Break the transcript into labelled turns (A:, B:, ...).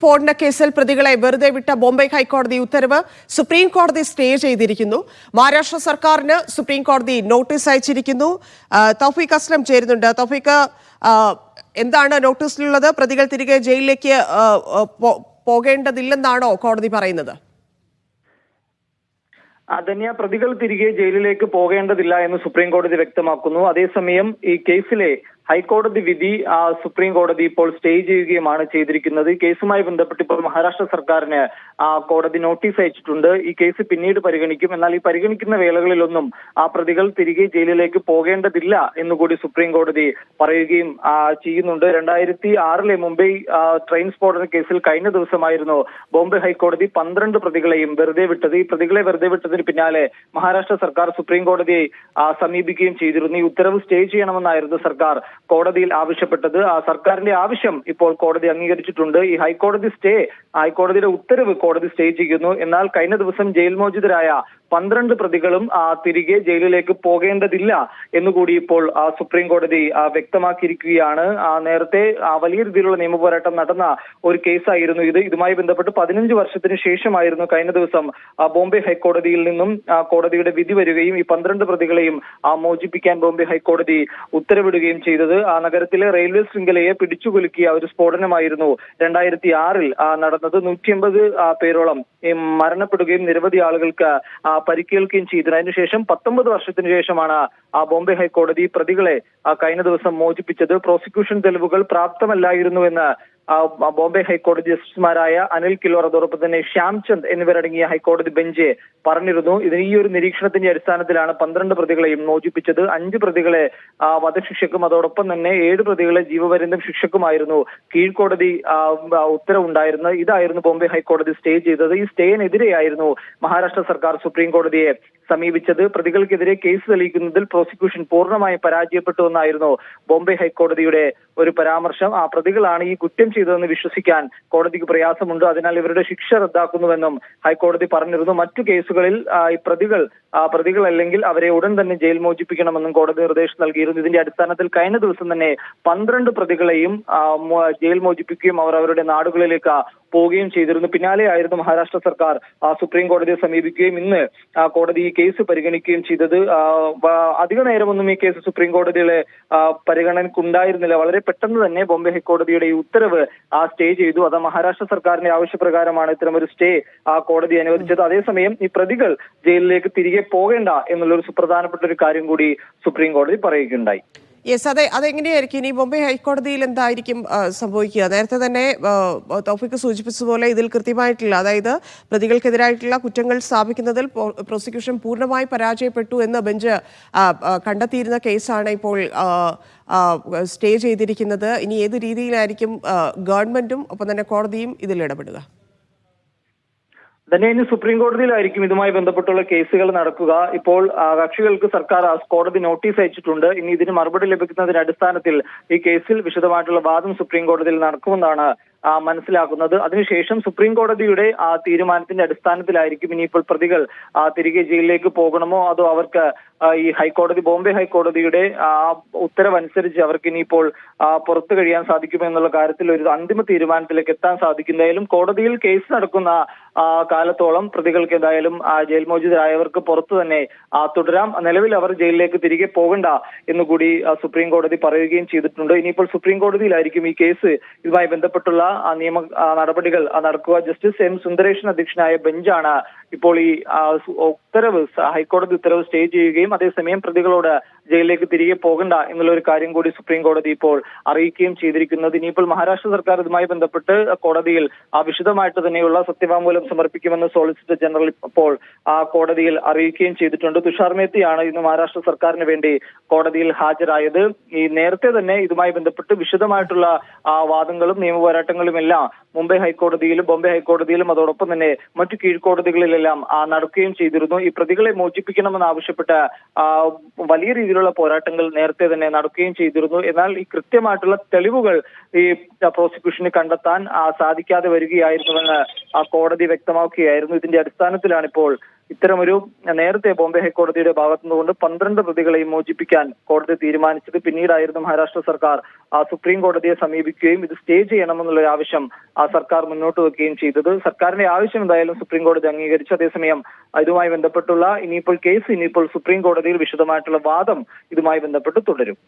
A: സ്ഫോടന കേസിൽ പ്രതികളെ വെറുതെ വിട്ട ബോംബെ ഹൈക്കോടതി ഉത്തരവ് സുപ്രീം കോടതി സ്റ്റേ ചെയ്തിരിക്കുന്നു. മഹാരാഷ്ട്ര സർക്കാരിന് സുപ്രീം കോടതി നോട്ടീസ് അയച്ചിരിക്കുന്നു. തൗഫീഖ് അസ്ലം ചേരുന്നുണ്ട്. തൗഫീഖ്, എന്താണ് നോട്ടീസിലുള്ളത്? പ്രതികൾ തിരികെ ജയിലിലേക്ക് പോകേണ്ടതില്ലെന്നാണോ കോടതി പറയുന്നത്?
B: ധന്യ, പ്രതികൾ തിരികെ ജയിലിലേക്ക് പോകേണ്ടതില്ല എന്ന് സുപ്രീം കോടതി വ്യക്തമാക്കുന്നു. അതേസമയം ഈ കേസിലെ ഹൈക്കോടതി വിധി സുപ്രീം കോടതി ഇപ്പോൾ സ്റ്റേ ചെയ്യുകയുമാണ് ചെയ്തിരിക്കുന്നത്. ഈ കേസുമായി ബന്ധപ്പെട്ട് ഇപ്പോൾ മഹാരാഷ്ട്ര സർക്കാരിന് കോടതി നോട്ടീസ് അയച്ചിട്ടുണ്ട്. ഈ കേസ് പിന്നീട് പരിഗണിക്കും. എന്നാൽ ഈ പരിഗണിക്കുന്ന വേളകളിലൊന്നും പ്രതികൾ തിരികെ ജയിലിലേക്ക് പോകേണ്ടതില്ല എന്നുകൂടി സുപ്രീം കോടതി പറയുകയും ചെയ്യുന്നുണ്ട്. 2006 മുംബൈ ട്രെയിൻ സ്ഫോടന കേസിൽ കഴിഞ്ഞ ദിവസമായിരുന്നു ബോംബെ ഹൈക്കോടതി 12 പ്രതികളെയും വെറുതെ വിട്ടത്. ഈ പ്രതികളെ വെറുതെ വിട്ടതിന് പിന്നാലെ മഹാരാഷ്ട്ര സർക്കാർ സുപ്രീം കോടതിയെ സമീപിക്കുകയും ചെയ്തിരുന്നു. ഈ ഉത്തരവ് സ്റ്റേ ചെയ്യണമെന്നായിരുന്നു സർക്കാർ കോടതിയിൽ ആവശ്യപ്പെട്ടത്. സർക്കാരിന്റെ ആവശ്യം ഇപ്പോൾ കോടതി അംഗീകരിച്ചിട്ടുണ്ട്. ഈ ഹൈക്കോടതിയുടെ ഉത്തരവ് കോടതി സ്റ്റേ ചെയ്യുന്നു. എന്നാൽ കഴിഞ്ഞ ദിവസം ജയിൽ മോചിതരായ 12 പ്രതികളും തിരികെ ജയിലിലേക്ക് പോകേണ്ടതില്ല എന്നുകൂടി ഇപ്പോൾ സുപ്രീം കോടതി വ്യക്തമാക്കിയിരിക്കുകയാണ്. നേരത്തെ വലിയ രീതിയിലുള്ള നിയമപോരാട്ടം നടന്ന ഒരു കേസായിരുന്നു ഇത്. ഇതുമായി ബന്ധപ്പെട്ട് 15 വർഷത്തിന് ശേഷമായിരുന്നു കഴിഞ്ഞ ദിവസം ബോംബെ ഹൈക്കോടതിയിൽ നിന്നും കോടതിയുടെ വിധി വരികയും ഈ 12 പ്രതികളെയും മോചിപ്പിക്കാൻ ബോംബെ ഹൈക്കോടതി ഉത്തരവിടുകയും ചെയ്തത്. നഗരത്തിലെ റെയിൽവേ ശൃംഖലയെ പിടിച്ചുകുലുക്കിയ ഒരു സ്ഫോടനമായിരുന്നു 2006 നടന്നത്. 180 പേരോളം മരണപ്പെടുകയും നിരവധി ആളുകൾക്ക് പരിക്കേൽക്കുകയും ചെയ്തു. അതിനുശേഷം 19 വർഷത്തിന് ശേഷമാണ് ബോംബെ ഹൈക്കോടതി പ്രതികളെ കഴിഞ്ഞ ദിവസം മോചിപ്പിച്ചത്. പ്രോസിക്യൂഷൻ തെളിവുകൾ പ്രാപ്തമല്ലായിരുന്നുവെന്ന് ബോംബെ ഹൈക്കോടതി ജസ്റ്റിസുമാരായ അനിൽ കിലോർ, അതോടൊപ്പം തന്നെ ശ്യാംചന്ദ് എന്നിവരടങ്ങിയ ഹൈക്കോടതി ബെഞ്ച് പറഞ്ഞിരുന്നു. ഈ ഒരു നിരീക്ഷണത്തിന്റെ അടിസ്ഥാനത്തിലാണ് 12 പ്രതികളെയും മോചിപ്പിച്ചത്. 5 പ്രതികളെ വധശിക്ഷക്കും അതോടൊപ്പം തന്നെ 7 പ്രതികളെ ജീവപര്യന്തം ശിക്ഷക്കുമായിരുന്നു കീഴ്ക്കോടതി ഉത്തരവുണ്ടായിരുന്നത്. ഇതായിരുന്നു ബോംബെ ഹൈക്കോടതി സ്റ്റേ ചെയ്തത്. ഈ സ്റ്റേയിനെതിരെയായിരുന്നു മഹാരാഷ്ട്ര സർക്കാർ സുപ്രീം കോടതിയെ സമീപിച്ചത്. പ്രതികൾക്കെതിരെ കേസ് തെളിയിക്കുന്നതിൽ പ്രോസിക്യൂഷൻ പൂർണ്ണമായും പരാജയപ്പെട്ടു എന്നായിരുന്നു ബോംബെ ഹൈക്കോടതിയുടെ ഒരു പരാമർശം. പ്രതികളാണ് ഈ കുറ്റം ചെയ്തതെന്ന് വിശ്വസിക്കാൻ കോടതിക്ക് പ്രയാസമുണ്ട്. അതിനാൽ ഇവരുടെ ശിക്ഷ റദ്ദാക്കുന്നുവെന്നും ഹൈക്കോടതി പറഞ്ഞിരുന്നു. മറ്റു കേസുകളിൽ ഈ പ്രതികളല്ലെങ്കിൽ അവരെ ഉടൻ തന്നെ ജയിൽ മോചിപ്പിക്കണമെന്നും കോടതി നിർദ്ദേശം നൽകിയിരുന്നു. ഇതിന്റെ അടിസ്ഥാനത്തിൽ കഴിഞ്ഞ ദിവസം തന്നെ 12 പ്രതികളെയും ജയിൽ മോചിപ്പിക്കുകയും അവർ അവരുടെ നാടുകളിലേക്ക് പോവുകയും ചെയ്തിരുന്നു. പിന്നാലെയായിരുന്നു മഹാരാഷ്ട്ര സർക്കാർ സുപ്രീം കോടതിയെ സമീപിക്കുകയും ഇന്ന് കോടതി ഈ കേസ് പരിഗണിക്കുകയും ചെയ്തത്. അധിക നേരമൊന്നും ഈ കേസ് സുപ്രീം കോടതിയിലെ പരിഗണനയ്ക്കുണ്ടായിരുന്നില്ല. വളരെ പെട്ടെന്ന് തന്നെ ബോംബെ ഹൈക്കോടതിയുടെ ഈ ഉത്തരവ് സ്റ്റേ ചെയ്തു. അത് മഹാരാഷ്ട്ര സർക്കാരിന്റെ ആവശ്യപ്രകാരമാണ് ഇത്തരമൊരു സ്റ്റേ കോടതി അനുവദിച്ചത്. അതേസമയം ഈ പ്രതികൾ ജയിലിലേക്ക് തിരികെ പോകേണ്ട എന്നുള്ളൊരു സുപ്രധാനപ്പെട്ട ഒരു കാര്യം കൂടി സുപ്രീം കോടതി പറയുകയുണ്ടായി.
A: അതെങ്ങനെയായിരിക്കും ഇനി ബോംബെ ഹൈക്കോടതിയിൽ എന്തായിരിക്കും സംഭവിക്കുക? നേരത്തെ തന്നെ തൗഫീഖ് സൂചിപ്പിച്ചതുപോലെ ഇതിൽ കൃത്യമായിട്ടുള്ള, അതായത് പ്രതികൾക്കെതിരായിട്ടുള്ള കുറ്റങ്ങൾ സ്ഥാപിക്കുന്നതിൽ പ്രോസിക്യൂഷൻ പൂർണ്ണമായി പരാജയപ്പെട്ടു എന്ന് ബെഞ്ച് കണ്ടെത്തിയിരുന്ന കേസാണ് ഇപ്പോൾ സ്റ്റേ ചെയ്തിരിക്കുന്നത്. ഇനി ഏത് രീതിയിലായിരിക്കും ഗവൺമെന്റും ഒപ്പം തന്നെ കോടതിയും ഇതിൽ ഇടപെടുക?
B: തന്നെ ഇനി സുപ്രീം കോടതിയിലായിരിക്കും ഇതുമായി ബന്ധപ്പെട്ടുള്ള കേസുകൾ നടക്കുക. ഇപ്പോൾ കക്ഷികൾക്ക് സർക്കാർ കോടതി നോട്ടീസ് അയച്ചിട്ടുണ്ട്. ഇനി ഇതിന് മറുപടി ലഭിക്കുന്നതിന്റെ അടിസ്ഥാനത്തിൽ ഈ കേസിൽ വിശദമായിട്ടുള്ള വാദം സുപ്രീം കോടതിയിൽ നടക്കുമെന്നാണ് മനസ്സിലാക്കുന്നത്. അതിനുശേഷം സുപ്രീം കോടതിയുടെ തീരുമാനത്തിന്റെ അടിസ്ഥാനത്തിലായിരിക്കും ഇനിയിപ്പോൾ പ്രതികൾ തിരികെ ജയിലിലേക്ക് പോകണമോ അതോ അവർക്ക് ഈ ബോംബെ ഹൈക്കോടതിയുടെ ഉത്തരവനുസരിച്ച് അവർക്ക് ഇനിയിപ്പോൾ പുറത്തു കഴിയാൻ സാധിക്കുമോ എന്നുള്ള കാര്യത്തിൽ ഒരു അന്തിമ തീരുമാനത്തിലേക്ക് എത്താൻ സാധിക്കുന്നതായാലും കോടതിയിൽ കേസ് നടക്കുന്ന കാലത്തോളം പ്രതികൾക്ക് എന്തായാലും ജയിൽ മോചിതരായവർക്ക് പുറത്തു തന്നെ തുടരാം. നിലവിൽ അവർ ജയിലിലേക്ക് തിരികെ പോകണ്ട എന്നുകൂടി സുപ്രീം കോടതി പറയുകയും ചെയ്തിട്ടുണ്ട്. ഇനിയിപ്പോൾ സുപ്രീം കോടതിയിലായിരിക്കും ഈ കേസ് ഇതുമായി ബന്ധപ്പെട്ടുള്ള നിയമ നടപടികൾ നടക്കുക. ജസ്റ്റിസ് എം സുന്ദരേഷൻ അധ്യക്ഷനായ ബെഞ്ചാണ് ഇപ്പോൾ ഈ ഹൈക്കോടതി ഉത്തരവ് സ്റ്റേ ചെയ്യുകയും അതേസമയം പ്രതികളോട് ജയിലിലേക്ക് തിരികെ പോകണ്ട എന്നുള്ള ഒരു കാര്യം കൂടി സുപ്രീം കോടതി ഇപ്പോൾ അറിയിക്കുകയും ചെയ്തിരിക്കുന്നത്. ഇനിയിപ്പോൾ മഹാരാഷ്ട്ര സർക്കാർ ഇതുമായി ബന്ധപ്പെട്ട് കോടതിയിൽ വിശദമായിട്ട് തന്നെയുള്ള സത്യവാങ്മൂലം സമർപ്പിക്കുമെന്ന് സോളിസിറ്റർ ജനറൽ ഇപ്പോൾ കോടതിയിൽ അറിയിക്കുകയും ചെയ്തിട്ടുണ്ട്. തുഷാർ മേത്തിയാണ് ഇന്ന് മഹാരാഷ്ട്ര സർക്കാരിന് വേണ്ടി കോടതിയിൽ ഹാജരായത്. ഈ നേരത്തെ തന്നെ ഇതുമായി ബന്ധപ്പെട്ട് വിശദമായിട്ടുള്ള വാദങ്ങളും നിയമപോരാട്ടങ്ങളും എല്ലാം ബോംബെ ഹൈക്കോടതിയിലും അതോടൊപ്പം തന്നെ മറ്റു കീഴ്ക്കോടതികളിലെല്ലാം നടക്കുകയും ചെയ്തിരുന്നു. ഈ പ്രതികളെ മോചിപ്പിക്കണമെന്ന് ആവശ്യപ്പെട്ട് വലിയ രീതിയിലുള്ള പോരാട്ടങ്ങൾ നേരത്തെ തന്നെ നടക്കുകയും ചെയ്തിരുന്നു. എന്നാൽ ഈ കൃത്യമായിട്ടുള്ള തെളിവുകൾ ഈ പ്രോസിക്യൂഷന് കണ്ടെത്താൻ സാധിക്കാതെ വരികയായിരുന്നുവെന്ന് കോടതി വ്യക്തമാക്കുകയായിരുന്നു. ഇതിന്റെ അടിസ്ഥാനത്തിലാണ് ഇപ്പോൾ ഇത്തരമൊരു നേരത്തെ ബോംബെ ഹൈക്കോടതിയുടെ ഭാഗത്തുനിന്നുകൊണ്ട് 12 പ്രതികളെയും മോചിപ്പിക്കാൻ കോടതി തീരുമാനിച്ചത്. പിന്നീടായിരുന്നു മഹാരാഷ്ട്ര സർക്കാർ സുപ്രീം കോടതിയെ സമീപിക്കുകയും ഇത് സ്റ്റേ ചെയ്യണമെന്നുള്ള ഒരു ആവശ്യം സർക്കാർ മുന്നോട്ട് വെക്കുകയും ചെയ്തത്. സർക്കാരിന്റെ ആവശ്യം എന്തായാലും സുപ്രീം കോടതി അംഗീകരിച്ചു. അതേസമയം ഇതുമായി ബന്ധപ്പെട്ടുള്ള ഇനിയിപ്പോൾ സുപ്രീം കോടതിയിൽ വിശദമായിട്ടുള്ള വാദം ഇതുമായി ബന്ധപ്പെട്ട് തുടരും.